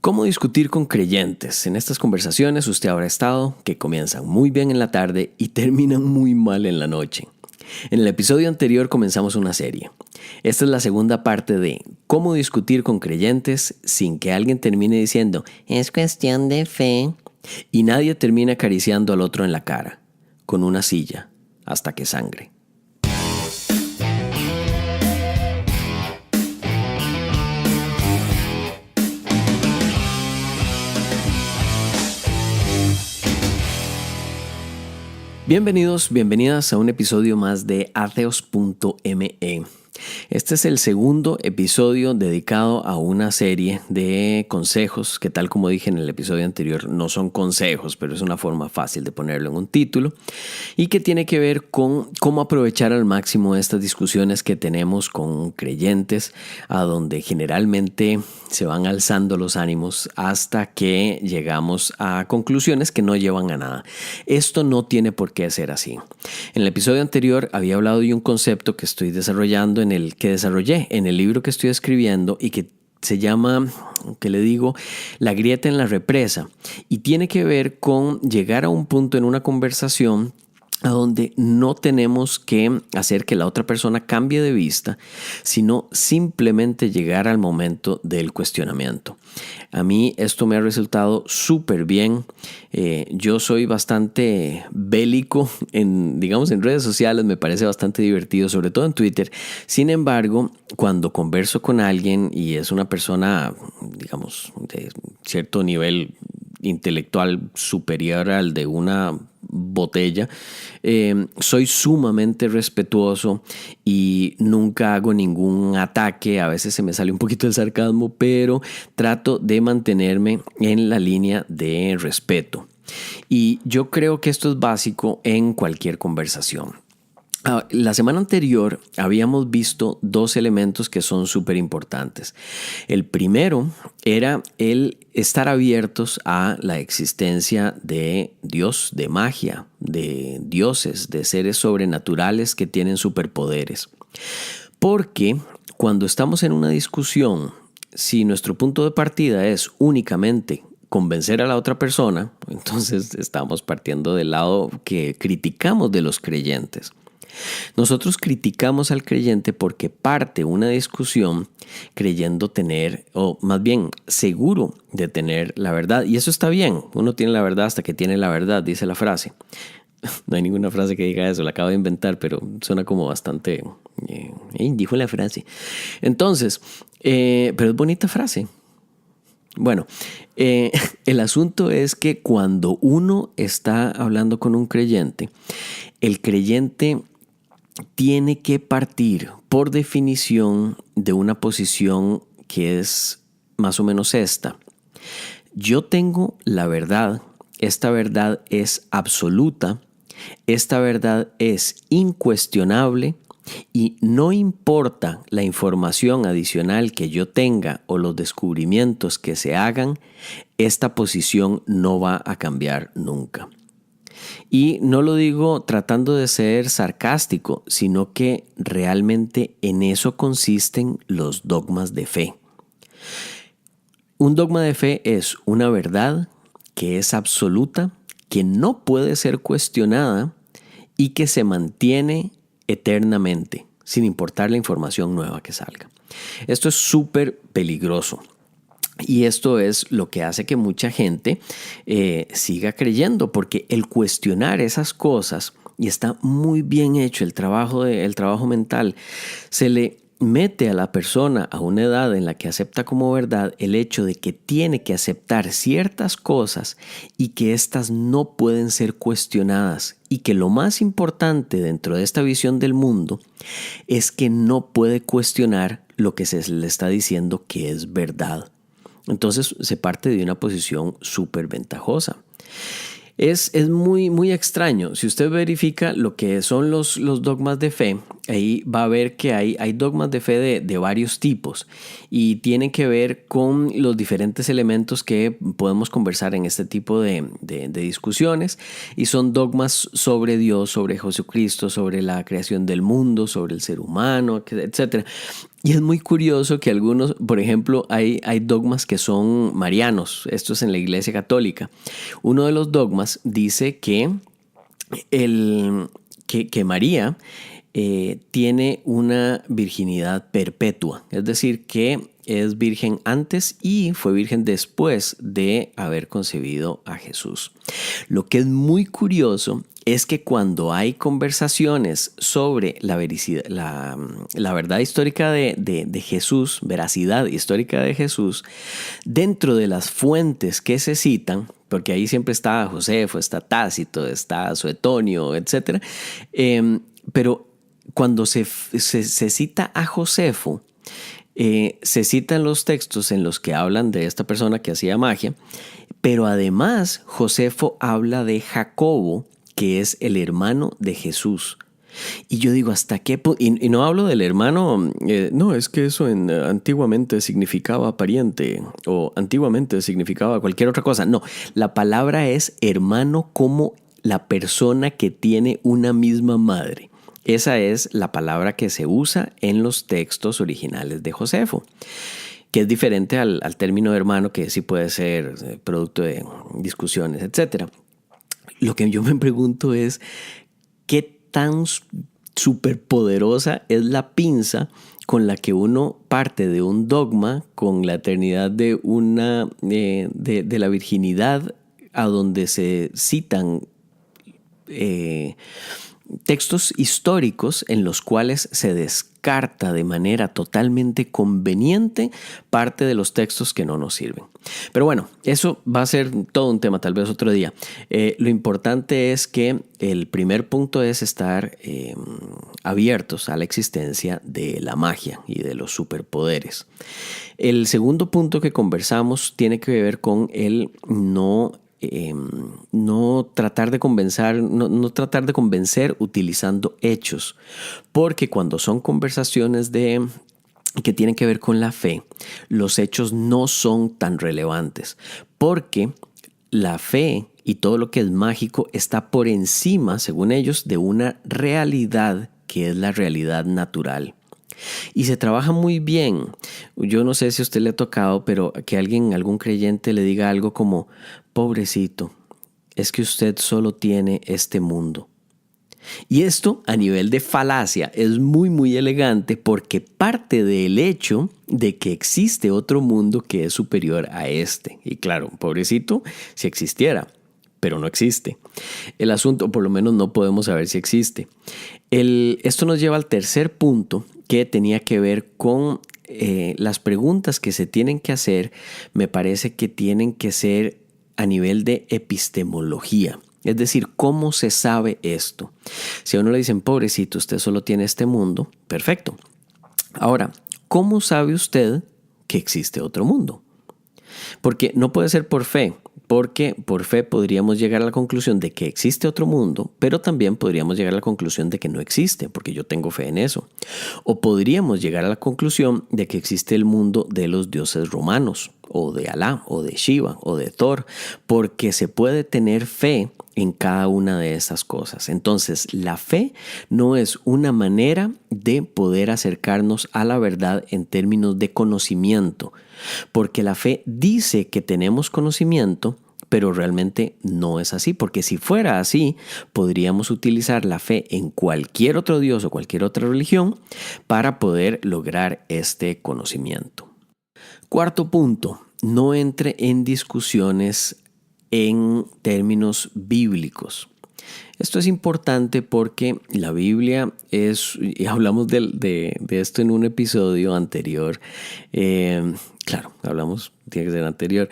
¿Cómo discutir con creyentes? En estas conversaciones usted habrá estado que comienzan muy bien en la tarde y terminan muy mal en la noche. En el episodio anterior comenzamos una serie. Esta es la segunda parte de cómo discutir con creyentes sin que alguien termine diciendo es cuestión de fe y nadie termine acariciando al otro en la cara con una silla hasta que sangre. Bienvenidos, bienvenidas a un episodio más de Atheos.me. Este es el segundo episodio dedicado a una serie de consejos que, tal como dije en el episodio anterior, no son consejos, pero es una forma fácil de ponerlo en un título y que tiene que ver con cómo aprovechar al máximo estas discusiones que tenemos con creyentes, a donde generalmente se van alzando los ánimos hasta que llegamos a conclusiones que no llevan a nada. Esto no tiene por qué ser así. En el episodio anterior había hablado de un concepto que estoy desarrollando que desarrollé en el libro que estoy escribiendo y que se llama, que le digo, la grieta en la represa, y tiene que ver con llegar a un punto en una conversación a donde no tenemos que hacer que la otra persona cambie de vista, sino simplemente llegar al momento del cuestionamiento. A mí esto me ha resultado súper bien. Yo soy bastante bélico en redes sociales, me parece bastante divertido, sobre todo en Twitter. Sin embargo, cuando converso con alguien y es una persona, de cierto nivel intelectual superior al de una botella, soy sumamente respetuoso y nunca hago ningún ataque. A veces se me sale un poquito el sarcasmo, pero trato de mantenerme en la línea de respeto. Y yo creo que esto es básico en cualquier conversación. La semana anterior habíamos visto dos elementos que son súper importantes. El primero era el estar abiertos a la existencia de Dios, de magia, de dioses, de seres sobrenaturales que tienen superpoderes. Porque cuando estamos en una discusión, si nuestro punto de partida es únicamente convencer a la otra persona, entonces estamos partiendo del lado que criticamos de los creyentes. Nosotros criticamos al creyente porque parte una discusión creyendo tener, o más bien seguro de tener la verdad. Y eso está bien. Uno tiene la verdad hasta que tiene la verdad, dice la frase. No hay ninguna frase que diga eso, la acabo de inventar, pero suena como bastante... dijo la frase. Entonces, pero es bonita frase. Bueno, el asunto es que cuando uno está hablando con un creyente, el creyente tiene que partir por definición de una posición que es más o menos esta. Yo tengo la verdad, esta verdad es absoluta, esta verdad es incuestionable y no importa la información adicional que yo tenga o los descubrimientos que se hagan, esta posición no va a cambiar nunca. Y no lo digo tratando de ser sarcástico, sino que realmente en eso consisten los dogmas de fe. Un dogma de fe es una verdad que es absoluta, que no puede ser cuestionada y que se mantiene eternamente, sin importar la información nueva que salga. Esto es súper peligroso. Y esto es lo que hace que mucha gente siga creyendo, porque el cuestionar esas cosas, y está muy bien hecho el trabajo mental, se le mete a la persona a una edad en la que acepta como verdad el hecho de que tiene que aceptar ciertas cosas y que éstas no pueden ser cuestionadas, y que lo más importante dentro de esta visión del mundo es que no puede cuestionar lo que se le está diciendo que es verdad. Entonces se parte de una posición súper ventajosa. Es muy, muy extraño. Si usted verifica lo que son los dogmas de fe, ahí va a ver que hay dogmas de fe de varios tipos y tienen que ver con los diferentes elementos que podemos conversar en este tipo de discusiones, y son dogmas sobre Dios, sobre Jesucristo, sobre la creación del mundo, sobre el ser humano, etc. Y es muy curioso que algunos, por ejemplo, hay dogmas que son marianos. Esto es en la Iglesia Católica. Uno de los dogmas dice que María tiene una virginidad perpetua. Es decir, que es virgen antes y fue virgen después de haber concebido a Jesús. Lo que es muy curioso es que cuando hay conversaciones sobre la verdad histórica de Jesús, veracidad histórica de Jesús, dentro de las fuentes que se citan, porque ahí siempre está Josefo, está Tácito, está Suetonio, etc. Pero cuando se cita a Josefo, se citan los textos en los que hablan de esta persona que hacía magia, pero además Josefo habla de Jacobo, que es el hermano de Jesús. Y yo digo, ¿hasta qué punto? Y no hablo del hermano, no, es que eso antiguamente significaba pariente o antiguamente significaba cualquier otra cosa. No, la palabra es hermano como la persona que tiene una misma madre. Esa es la palabra que se usa en los textos originales de Josefo, que es diferente al término hermano, que sí puede ser producto de discusiones, etc. Lo que yo me pregunto es, ¿qué tan superpoderosa es la pinza con la que uno parte de un dogma con la eternidad de la virginidad, a donde se citan textos históricos en los cuales se descarta de manera totalmente conveniente parte de los textos que no nos sirven? Pero bueno, eso va a ser todo un tema, tal vez otro día. Lo importante es que el primer punto es estar abiertos a la existencia de la magia y de los superpoderes. El segundo punto que conversamos tiene que ver con el no tratar de convencer utilizando hechos, porque cuando son conversaciones que tienen que ver con la fe, los hechos no son tan relevantes, porque la fe y todo lo que es mágico está por encima, según ellos, de una realidad que es la realidad natural. Y se trabaja muy bien. Yo no sé si a usted le ha tocado, pero que algún creyente le diga algo como: pobrecito, es que usted solo tiene este mundo. Y esto, a nivel de falacia, es muy muy elegante, porque parte del hecho de que existe otro mundo que es superior a este. Y claro, pobrecito, si existiera, pero no existe. El asunto, por lo menos no podemos saber si existe. Esto nos lleva al tercer punto, que tenía que ver con las preguntas que se tienen que hacer. Me parece que tienen que ser a nivel de epistemología. Es decir, ¿cómo se sabe esto? Si a uno le dicen, pobrecito, usted solo tiene este mundo, perfecto. Ahora, ¿cómo sabe usted que existe otro mundo? Porque no puede ser por fe, porque por fe podríamos llegar a la conclusión de que existe otro mundo, pero también podríamos llegar a la conclusión de que no existe, porque yo tengo fe en eso. O podríamos llegar a la conclusión de que existe el mundo de los dioses romanos, o de Alá, o de Shiva, o de Thor, porque se puede tener fe en cada una de esas cosas. Entonces, la fe no es una manera de poder acercarnos a la verdad en términos de conocimiento, porque la fe dice que tenemos conocimiento, pero realmente no es así, porque si fuera así, podríamos utilizar la fe en cualquier otro dios o cualquier otra religión para poder lograr este conocimiento. Cuarto punto, no entre en discusiones en términos bíblicos. Esto es importante porque la Biblia y hablamos de esto en un episodio anterior, claro, tiene que ser anterior,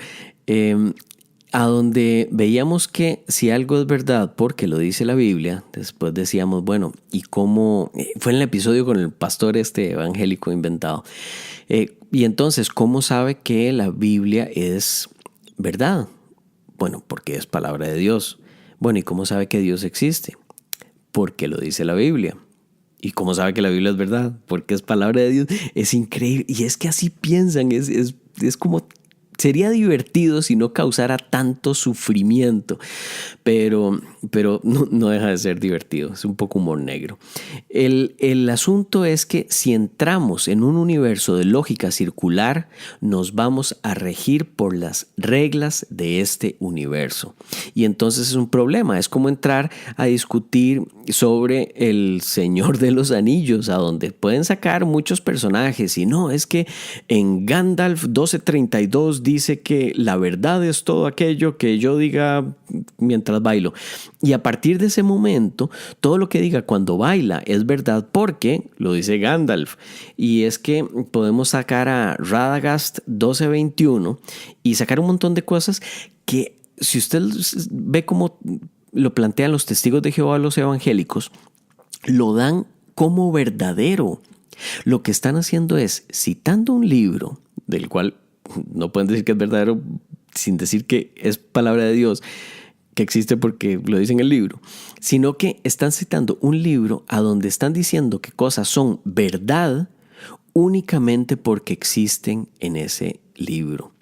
a donde veíamos que si algo es verdad porque lo dice la Biblia, después decíamos, bueno, ¿y cómo? Fue en el episodio con el pastor evangélico inventado. Y entonces, ¿cómo sabe que la Biblia es verdad? Bueno, porque es palabra de Dios. Bueno, ¿y cómo sabe que Dios existe? Porque lo dice la Biblia. ¿Y cómo sabe que la Biblia es verdad? Porque es palabra de Dios. Es increíble. Y es que así piensan, es como sería divertido si no causara tanto sufrimiento, pero no deja de ser divertido, es un poco humor negro. El asunto es que si entramos en un universo de lógica circular, nos vamos a regir por las reglas de este universo. Y entonces es un problema, es como entrar a discutir sobre el Señor de los Anillos, a donde pueden sacar muchos personajes, y no, es que en Gandalf 1232 dice que la verdad es todo aquello que yo diga mientras bailo. Y a partir de ese momento, todo lo que diga cuando baila es verdad porque lo dice Gandalf. Y es que podemos sacar a Radagast 1221 y sacar un montón de cosas que, si usted ve cómo lo plantean los testigos de Jehová, los evangélicos, lo dan como verdadero. Lo que están haciendo es citando un libro del cual no pueden decir que es verdadero sin decir que es palabra de Dios, que existe porque lo dice en el libro, sino que están citando un libro a donde están diciendo que cosas son verdad únicamente porque existen en ese libro.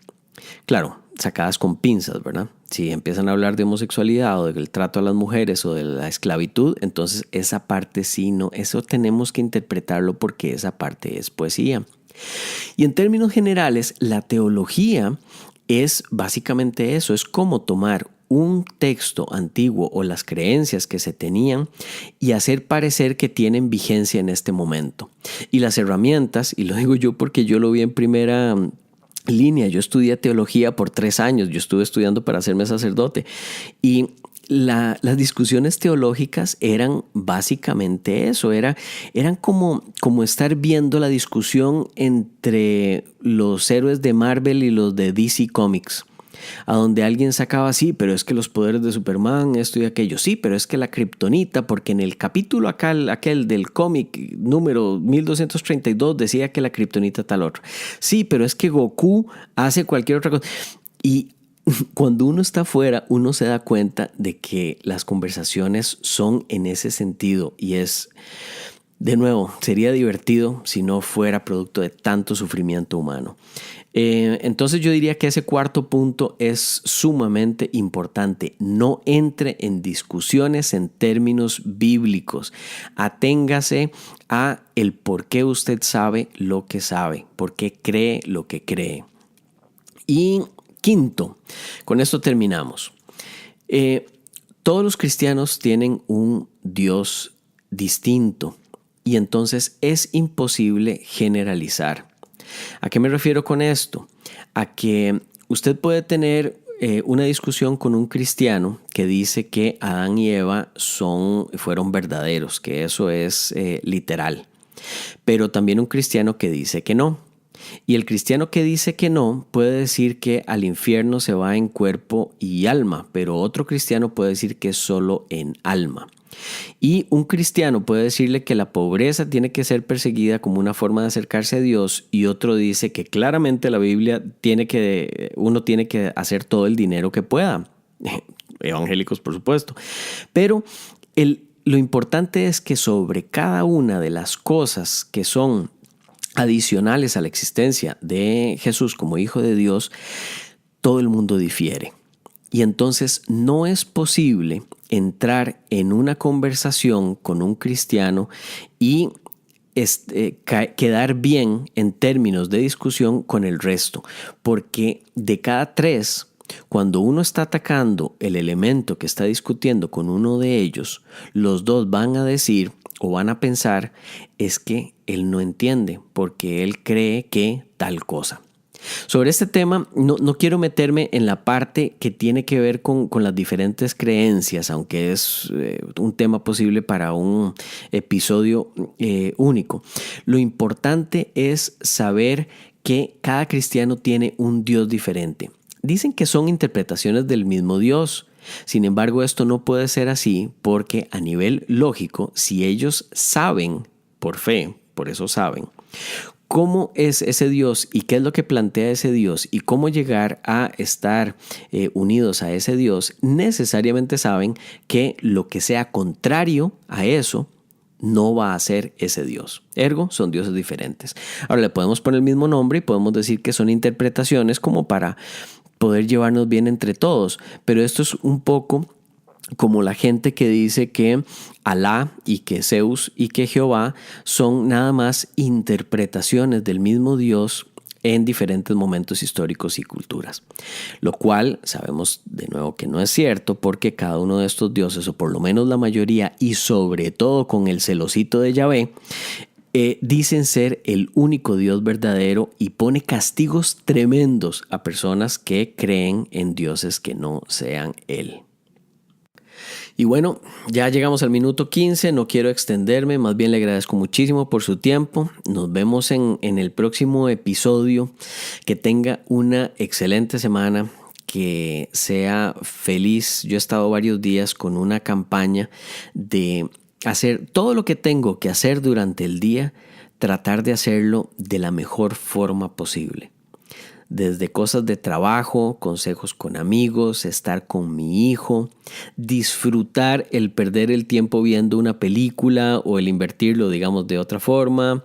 Claro, sacadas con pinzas, ¿verdad? Si empiezan a hablar de homosexualidad o del trato a las mujeres o de la esclavitud, entonces esa parte sí, no, eso tenemos que interpretarlo porque esa parte es poesía. Y en términos generales, la teología es básicamente eso, es como tomar un texto antiguo o las creencias que se tenían y hacer parecer que tienen vigencia en este momento. Y las herramientas, y lo digo yo porque yo lo vi en primera línea, yo estudié teología por 3 años, yo estuve estudiando para hacerme sacerdote, y las discusiones teológicas eran básicamente eso, eran como estar viendo la discusión entre los héroes de Marvel y los de DC Comics, a donde alguien sacaba, sí, pero es que los poderes de Superman, esto y aquello, sí, pero es que la kriptonita, porque en el capítulo aquel del cómic número 1232 decía que la kriptonita tal otro, sí, pero es que Goku hace cualquier otra cosa. Y cuando uno está afuera, uno se da cuenta de que las conversaciones son en ese sentido, y es, de nuevo, sería divertido si no fuera producto de tanto sufrimiento humano. Entonces yo diría que ese cuarto punto es sumamente importante. No entre en discusiones en términos bíblicos. Aténgase a el por qué usted sabe lo que sabe, por qué cree lo que cree. Y quinto, con esto terminamos. Todos los cristianos tienen un Dios distinto y entonces es imposible generalizar. ¿A qué me refiero con esto? A que usted puede tener una discusión con un cristiano que dice que Adán y Eva fueron verdaderos, que eso es literal, pero también un cristiano que dice que no. Y el cristiano que dice que no puede decir que al infierno se va en cuerpo y alma, pero otro cristiano puede decir que es solo en alma. Y un cristiano puede decirle que la pobreza tiene que ser perseguida como una forma de acercarse a Dios, y otro dice que claramente la Biblia uno tiene que hacer todo el dinero que pueda. Evangélicos, por supuesto. Pero lo importante es que sobre cada una de las cosas que son adicionales a la existencia de Jesús como Hijo de Dios, todo el mundo difiere. Y entonces no es posible entrar en una conversación con un cristiano y quedar bien en términos de discusión con el resto, porque de cada 3, cuando uno está atacando el elemento que está discutiendo con uno de ellos, los 2 van a decir o van a pensar, es que él no entiende porque él cree que tal cosa. Sobre este tema no quiero meterme en la parte que tiene que ver con las diferentes creencias, aunque es un tema posible para un episodio único. Lo importante es saber que cada cristiano tiene un Dios diferente. Dicen que son interpretaciones del mismo Dios. Sin embargo, esto no puede ser así porque a nivel lógico, si ellos saben por fe, por eso saben, cómo es ese Dios y qué es lo que plantea ese Dios y cómo llegar a estar unidos a ese Dios, necesariamente saben que lo que sea contrario a eso no va a ser ese Dios. Ergo, son dioses diferentes. Ahora le podemos poner el mismo nombre y podemos decir que son interpretaciones como para poder llevarnos bien entre todos. Pero esto es un poco como la gente que dice que Alá y que Zeus y que Jehová son nada más interpretaciones del mismo Dios en diferentes momentos históricos y culturas. Lo cual sabemos de nuevo que no es cierto, porque cada uno de estos dioses, o por lo menos la mayoría, y sobre todo con el celosito de Yahvé, dicen ser el único Dios verdadero y pone castigos tremendos a personas que creen en dioses que no sean Él. Y bueno, ya llegamos al minuto 15, no quiero extenderme, más bien le agradezco muchísimo por su tiempo. Nos vemos en el próximo episodio. Que tenga una excelente semana, que sea feliz. Yo he estado varios días con una campaña de hacer todo lo que tengo que hacer durante el día, tratar de hacerlo de la mejor forma posible. Desde cosas de trabajo, consejos con amigos, estar con mi hijo, disfrutar el perder el tiempo viendo una película o el invertirlo, digamos, de otra forma.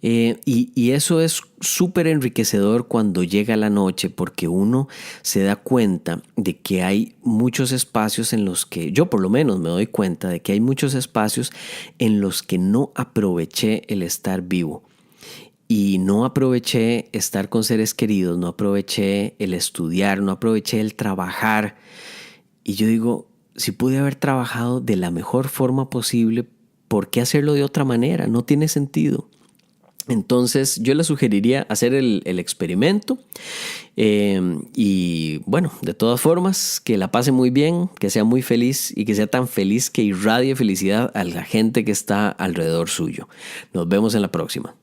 Y eso es súper enriquecedor cuando llega la noche, porque uno se da cuenta de que hay muchos espacios en los que, yo por lo menos me doy cuenta de que hay muchos espacios en los que no aproveché el estar vivo. Y no aproveché estar con seres queridos, no aproveché el estudiar, no aproveché el trabajar. Y yo digo, si pude haber trabajado de la mejor forma posible, ¿por qué hacerlo de otra manera? No tiene sentido. Entonces yo le sugeriría hacer el experimento y bueno, de todas formas, que la pase muy bien, que sea muy feliz y que sea tan feliz que irradie felicidad a la gente que está alrededor suyo. Nos vemos en la próxima.